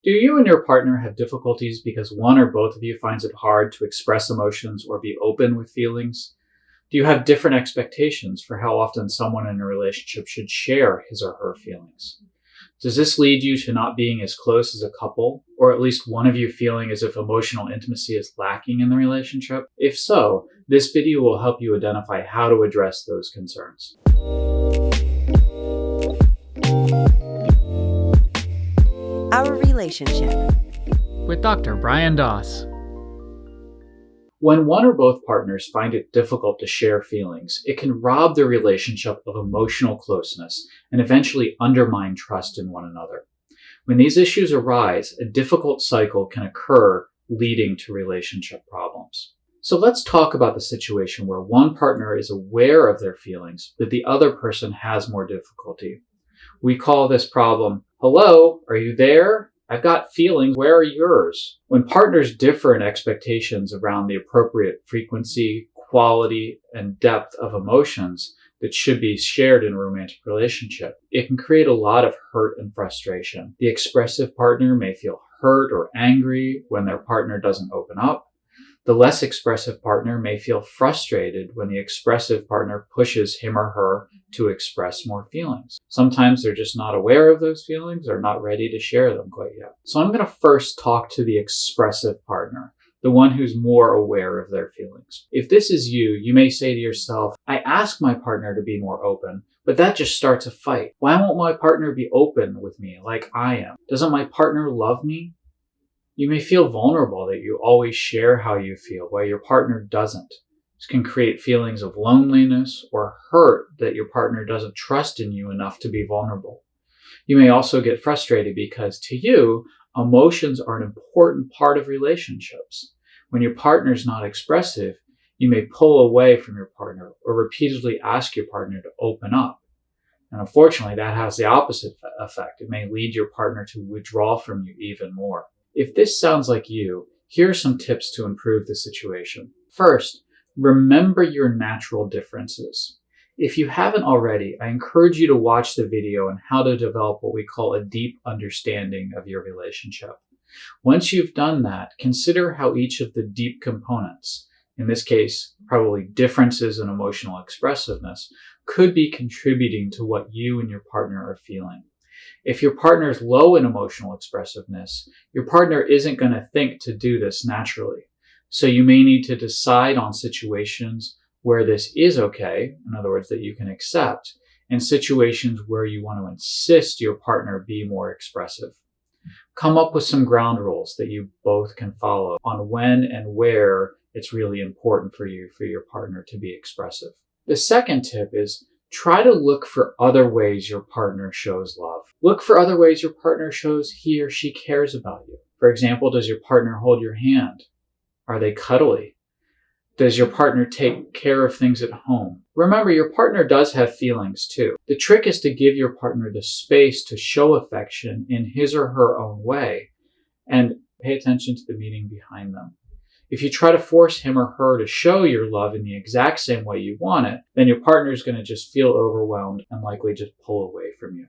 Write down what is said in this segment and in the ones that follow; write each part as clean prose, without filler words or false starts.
Do you and your partner have difficulties because one or both of you finds it hard to express emotions or be open with feelings? Do you have different expectations for how often someone in a relationship should share his or her feelings? Does this lead you to not being as close as a couple, or at least one of you feeling as if emotional intimacy is lacking in the relationship? If so, this video will help you identify how to address those concerns. Our Relationship with Dr. Brian Doss. When one or both partners find it difficult to share feelings, it can rob the relationship of emotional closeness and eventually undermine trust in one another. When these issues arise, a difficult cycle can occur, leading to relationship problems. So let's talk about the situation where one partner is aware of their feelings, but the other person has more difficulty. We call this problem, "Hello, are you there? I've got feelings, where are yours?" When partners differ in expectations around the appropriate frequency, quality, and depth of emotions that should be shared in a romantic relationship, it can create a lot of hurt and frustration. The expressive partner may feel hurt or angry when their partner doesn't open up. The less expressive partner may feel frustrated when the expressive partner pushes him or her to express more feelings. Sometimes they're just not aware of those feelings or not ready to share them quite yet. So I'm going to first talk to the expressive partner, the one who's more aware of their feelings. If this is you, you may say to yourself, "I ask my partner to be more open, but that just starts a fight. Why won't my partner be open with me like I am? Doesn't my partner love me?" You may feel vulnerable that you always share how you feel while your partner doesn't. This can create feelings of loneliness or hurt that your partner doesn't trust in you enough to be vulnerable. You may also get frustrated because to you, emotions are an important part of relationships. When your partner's not expressive, you may pull away from your partner or repeatedly ask your partner to open up. And unfortunately, that has the opposite effect. It may lead your partner to withdraw from you even more. If this sounds like you, here are some tips to improve the situation. First, remember your natural differences. If you haven't already, I encourage you to watch the video on how to develop what we call a deep understanding of your relationship. Once you've done that, consider how each of the deep components, in this case, probably differences in emotional expressiveness, could be contributing to what you and your partner are feeling. If your partner is low in emotional expressiveness, your partner isn't going to think to do this naturally. So you may need to decide on situations where this is okay, in other words, that you can accept, and situations where you want to insist your partner be more expressive. Come up with some ground rules that you both can follow on when and where it's really important for your partner to be expressive. The second tip is try to look for other ways your partner shows love. Look for other ways your partner shows he or she cares about you. For example, does your partner hold your hand? Are they cuddly? Does your partner take care of things at home? Remember, your partner does have feelings too. The trick is to give your partner the space to show affection in his or her own way and pay attention to the meaning behind them. If you try to force him or her to show your love in the exact same way you want it, then your partner is going to just feel overwhelmed and likely just pull away from you.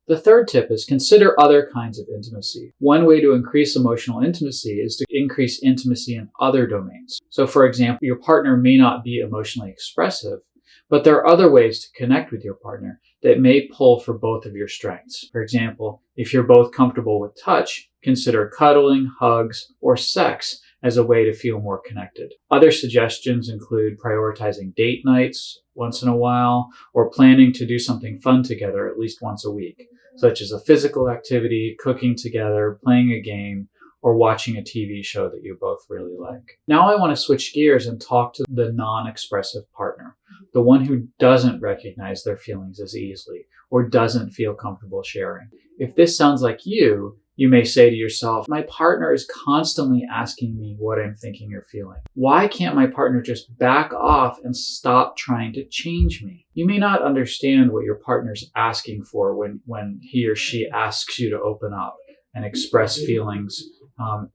The third tip is consider other kinds of intimacy. One way to increase emotional intimacy is to increase intimacy in other domains. So for example, your partner may not be emotionally expressive, but there are other ways to connect with your partner that may pull for both of your strengths. For example, if you're both comfortable with touch, consider cuddling, hugs, or sex as a way to feel more connected. Other suggestions include prioritizing date nights once in a while or planning to do something fun together at least once a week, such as a physical activity, cooking together, playing a game, or watching a TV show that you both really like. Now I want to switch gears and talk to the non-expressive partner, the one who doesn't recognize their feelings as easily or doesn't feel comfortable sharing. If this sounds like you may say to yourself, "My partner is constantly asking me what I'm thinking or feeling. Why can't my partner just back off and stop trying to change me?" You may not understand what your partner's asking for when he or she asks you to open up and express feelings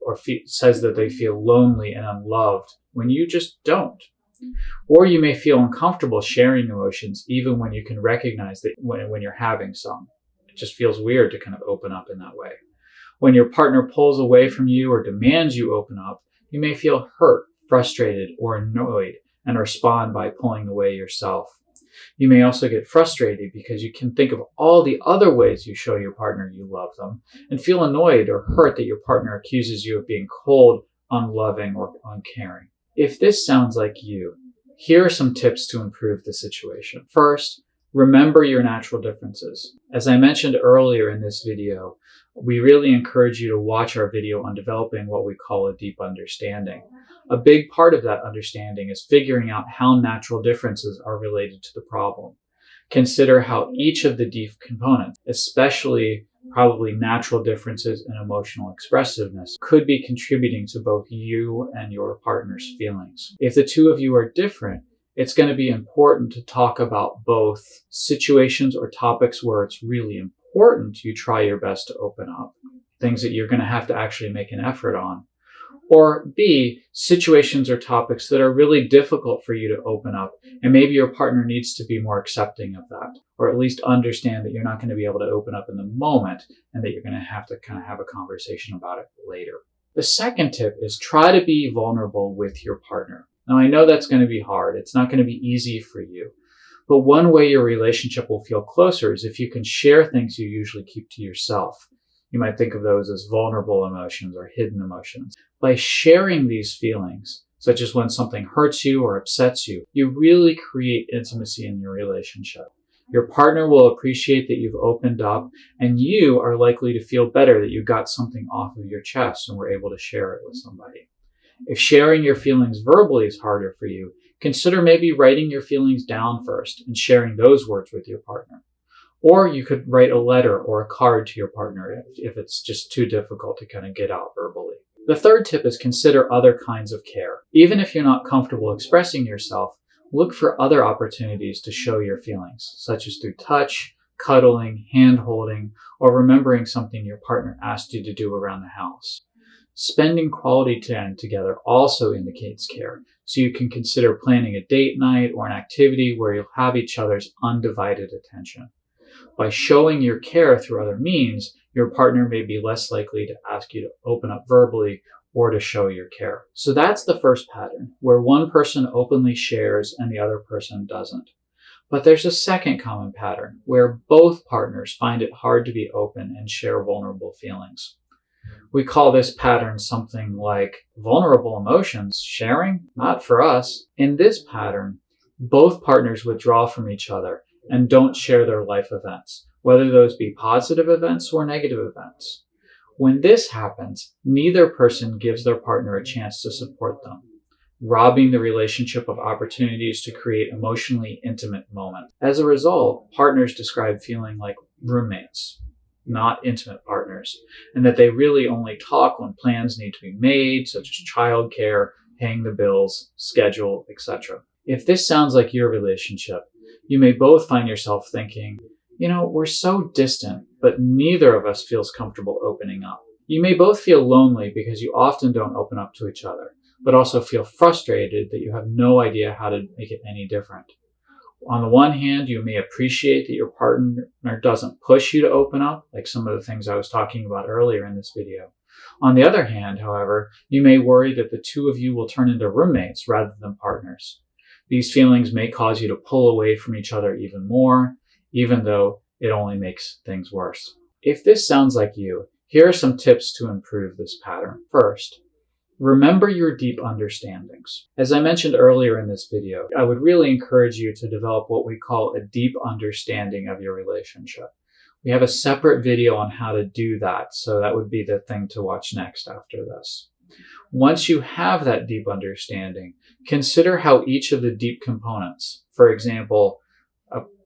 or says that they feel lonely and unloved when you just don't. Or you may feel uncomfortable sharing emotions even when you can recognize that when you're having some. It just feels weird to kind of open up in that way. When your partner pulls away from you or demands you open up, you may feel hurt, frustrated, or annoyed and respond by pulling away yourself. You may also get frustrated because you can think of all the other ways you show your partner you love them and feel annoyed or hurt that your partner accuses you of being cold, unloving, or uncaring. If this sounds like you, here are some tips to improve the situation. First, remember your natural differences. As I mentioned earlier in this video, we really encourage you to watch our video on developing what we call a deep understanding. A big part of that understanding is figuring out how natural differences are related to the problem. Consider how each of the deep components, especially probably natural differences in emotional expressiveness, could be contributing to both you and your partner's feelings. If the two of you are different, it's going to be important to talk about both situations or topics where it's really important you try your best to open up, things that you're going to have to actually make an effort on. Or B, situations or topics that are really difficult for you to open up, and maybe your partner needs to be more accepting of that, or at least understand that you're not going to be able to open up in the moment and that you're going to have have a conversation about it later. The second tip is try to be vulnerable with your partner. Now, I know that's going to be hard. It's not going to be easy for you. But one way your relationship will feel closer is if you can share things you usually keep to yourself. You might think of those as vulnerable emotions or hidden emotions. By sharing these feelings, such as when something hurts you or upsets you, you really create intimacy in your relationship. Your partner will appreciate that you've opened up, and you are likely to feel better that you got something off of your chest and were able to share it with somebody. If sharing your feelings verbally is harder for you, consider maybe writing your feelings down first and sharing those words with your partner. Or you could write a letter or a card to your partner if it's just too difficult to kind of get out verbally. The third tip is consider other kinds of care. Even if you're not comfortable expressing yourself, look for other opportunities to show your feelings, such as through touch, cuddling, hand-holding, or remembering something your partner asked you to do around the house. Spending quality time together also indicates care, so you can consider planning a date night or an activity where you'll have each other's undivided attention. By showing your care through other means, your partner may be less likely to ask you to open up verbally or to show your care. So that's the first pattern, where one person openly shares and the other person doesn't. But there's a second common pattern, where both partners find it hard to be open and share vulnerable feelings. We call this pattern something like vulnerable emotions sharing, not for us. In this pattern, both partners withdraw from each other and don't share their life events, whether those be positive events or negative events. When this happens, neither person gives their partner a chance to support them, robbing the relationship of opportunities to create emotionally intimate moments. As a result, partners describe feeling like roommates, not intimate partners, and that they really only talk when plans need to be made, such as childcare, paying the bills, schedule, etc. If this sounds like your relationship, you may both find yourself thinking, we're so distant, but neither of us feels comfortable opening up. You may both feel lonely because you often don't open up to each other, but also feel frustrated that you have no idea how to make it any different. On the one hand, you may appreciate that your partner doesn't push you to open up, like some of the things I was talking about earlier in this video. On the other hand, however, you may worry that the two of you will turn into roommates rather than partners. These feelings may cause you to pull away from each other even more, even though it only makes things worse. If this sounds like you, here are some tips to improve this pattern. First, remember your deep understandings. As I mentioned earlier in this video, I would really encourage you to develop what we call a deep understanding of your relationship. We have a separate video on how to do that, so that would be the thing to watch next after this. Once you have that deep understanding, consider how each of the deep components, for example,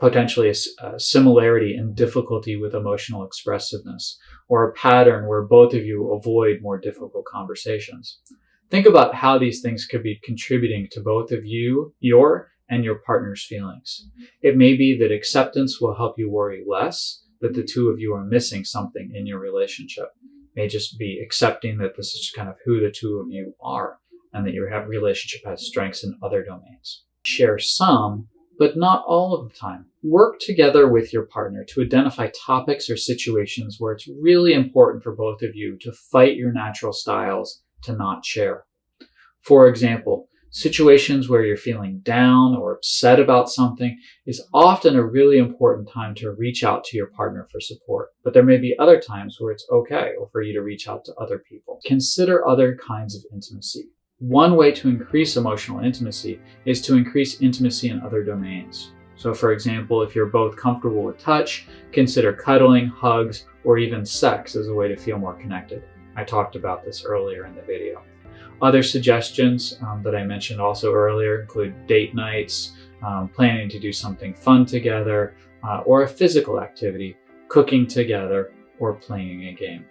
potentially a similarity in difficulty with emotional expressiveness, or a pattern where both of you avoid more difficult conversations. Think about how these things could be contributing to both of your and your partner's feelings. It may be that acceptance will help you worry less that the two of you are missing something in your relationship. It may just be accepting that this is kind of who the two of you are and that your relationship has strengths in other domains. Share some, but not all of the time. Work together with your partner to identify topics or situations where it's really important for both of you to fight your natural styles to not share. For example, situations where you're feeling down or upset about something is often a really important time to reach out to your partner for support. But there may be other times where it's okay for you to reach out to other people. Consider other kinds of intimacy. One way to increase emotional intimacy is to increase intimacy in other domains. So for example, if you're both comfortable with touch, consider cuddling, hugs, or even sex as a way to feel more connected. I talked about this earlier in the video. Other suggestions that I mentioned also earlier include date nights, planning to do something fun together, or a physical activity, cooking together, or playing a game.